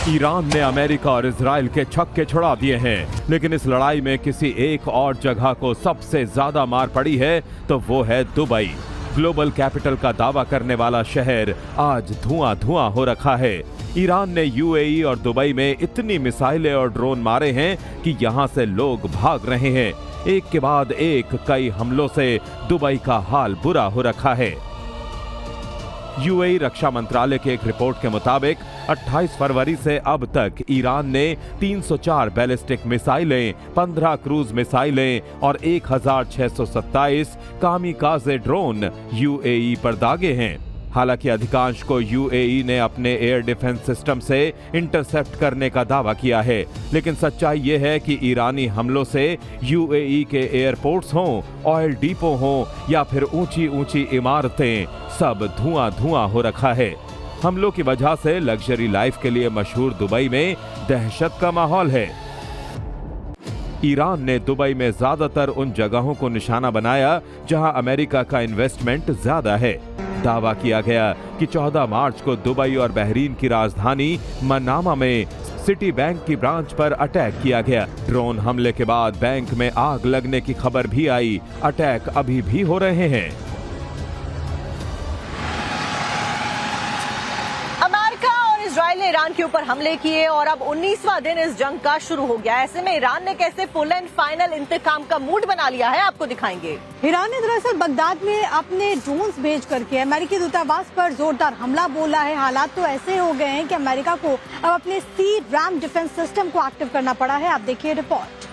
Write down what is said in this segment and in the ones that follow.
Iran ने America और Israel के छक्के छुड़ा दिए हैं, लेकिन इस लड़ाई में किसी एक और जगह को सबसे ज्यादा मार पड़ी है तो वो है दुबई। ग्लोबल कैपिटल का दावा करने वाला शहर आज धुआं धुआं हो रखा है। ईरान ने यूएई और दुबई में इतनी मिसाइलें और ड्रोन मारे हैं कि यहां से लोग भाग रहे हैं। एक के बाद एक कई हमलों से दुबई का हाल बुरा हो रखा है। यूएई रक्षा मंत्रालय के एक रिपोर्ट के मुताबिक 28 फरवरी से अब तक ईरान ने 304 बैलिस्टिक मिसाइलें, 15 क्रूज मिसाइलें और 1627 कामिकाज़े ड्रोन यूएई पर दागे हैं। हालांकि अधिकांश को यूएई ने अपने एयर डिफेंस सिस्टम से इंटरसेप्ट करने का दावा किया है, लेकिन सच्चाई यह है कि ईरानी हमलों से यूएई के एयरपोर्ट्स हों, ऑयल डिपो हों या फिर ऊंची ऊंची इमारतें, सब धुआं धुआं हो रखा है। हमलों की वजह से लग्जरी लाइफ के लिए मशहूर दुबई में दहशत का माहौल है। ईरान ने दुबई में ज्यादातर उन जगहों को निशाना बनाया जहां अमेरिका का इन्वेस्टमेंट ज्यादा है। दावा किया गया कि 14 मार्च को दुबई और बहरीन की राजधानी मनामा में सिटी बैंक की ब्रांच पर अटैक किया गया। ड्रोन हमले के बाद बैंक में आग लगने की खबर भी आई। अटैक अभी भी हो रहे हैं। इजराइल ने ईरान के ऊपर हमले किए और अब 19वां दिन इस जंग का शुरू हो गया। ऐसे में ईरान ने कैसे फुल एंड फाइनल इंतकाम का मूड बना लिया है, आपको दिखाएंगे। ईरान ने दरअसल बगदाद में अपने ड्रोन्स भेज करके अमेरिकी दूतावास पर जोरदार हमला बोला है। हालात तो ऐसे हो गए हैं कि अमेरिका को अब अपने सी रैम डिफेंस सिस्टम को एक्टिव करना पड़ा है। आप देखिए रिपोर्ट।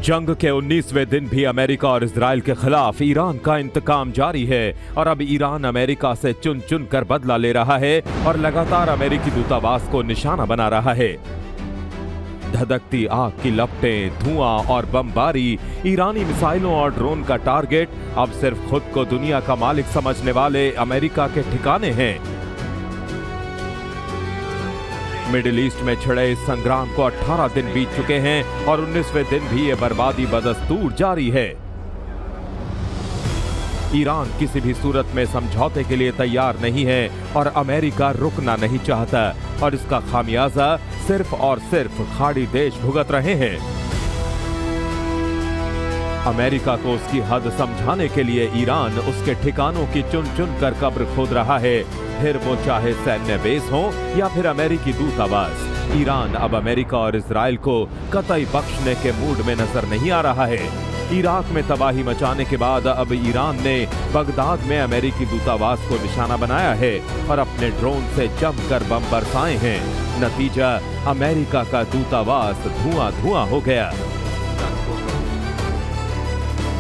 जंग के 19वें दिन भी अमेरिका और इजराइल के खिलाफ ईरान का इंतकाम जारी है और अब ईरान अमेरिका से चुन चुन कर बदला ले रहा है और लगातार अमेरिकी दूतावास को निशाना बना रहा है। धधकती आग की लपटें, धुआं और बमबारी, ईरानी मिसाइलों और ड्रोन का टारगेट अब सिर्फ खुद को दुनिया का मालिक समझने वाले अमेरिका के ठिकाने हैं। मिडिल ईस्ट में छिड़े इस संग्राम को 18 दिन बीत चुके हैं और 19वें दिन भी ये बर्बादी बदस्तूर जारी है। ईरान किसी भी सूरत में समझौते के लिए तैयार नहीं है और अमेरिका रुकना नहीं चाहता और इसका खामियाजा सिर्फ और सिर्फ खाड़ी देश भुगत रहे हैं। अमेरिका को उसकी हद समझाने के लिए ईरान उसके ठिकानों की चुन चुन कर कब्र खोद रहा है, फिर वो चाहे सैन्य बेस हो या फिर अमेरिकी दूतावास। ईरान अब अमेरिका और इजराइल को कतई बख्शने के मूड में नजर नहीं आ रहा है। इराक में तबाही मचाने के बाद अब ईरान ने बगदाद में अमेरिकी दूतावास को निशाना बनाया है और अपने ड्रोन से जमकर बम बरसाए हैं। नतीजा, अमेरिका का दूतावास धुआं धुआं हो गया।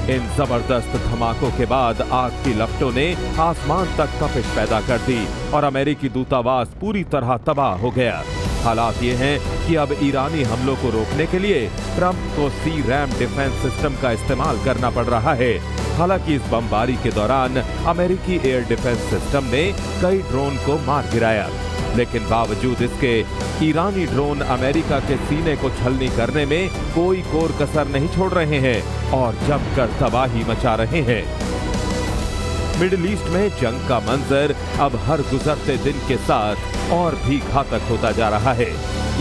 इन जबरदस्त धमाकों के बाद आग की लपटों ने आसमान तक तपिश पैदा कर दी और अमेरिकी दूतावास पूरी तरह तबाह हो गया। हालात ये हैं कि अब ईरानी हमलों को रोकने के लिए ट्रंप को सी रैम डिफेंस सिस्टम का इस्तेमाल करना पड़ रहा है। हालांकि इस बमबारी के दौरान अमेरिकी एयर डिफेंस सिस्टम ने कई ड्रोन को मार गिराया, लेकिन बावजूद इसके ईरानी ड्रोन अमेरिका के सीने को छलनी करने में कोई कोर कसर नहीं छोड़ रहे हैं और जमकर तबाही मचा रहे हैं। मिडिल ईस्ट में जंग का मंजर अब हर गुजरते दिन के साथ और भी घातक होता जा रहा है।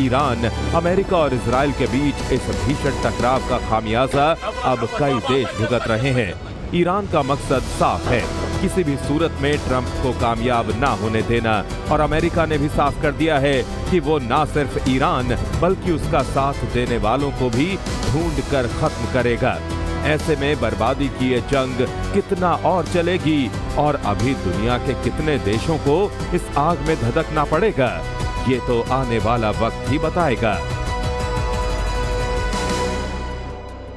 ईरान, अमेरिका और इजराइल के बीच इस भीषण टकराव का खामियाजा अब कई देश भुगत रहे हैं। ईरान का मकसद साफ है, किसी भी सूरत में ट्रंप को कामयाब ना होने देना, और अमेरिका ने भी साफ कर दिया है कि वो ना सिर्फ ईरान बल्कि उसका साथ देने वालों को भी ढूंढ कर खत्म करेगा। ऐसे में बर्बादी की ये जंग कितना और चलेगी और अभी दुनिया के कितने देशों को इस आग में धधकना पड़ेगा, ये तो आने वाला वक्त ही बताएगा।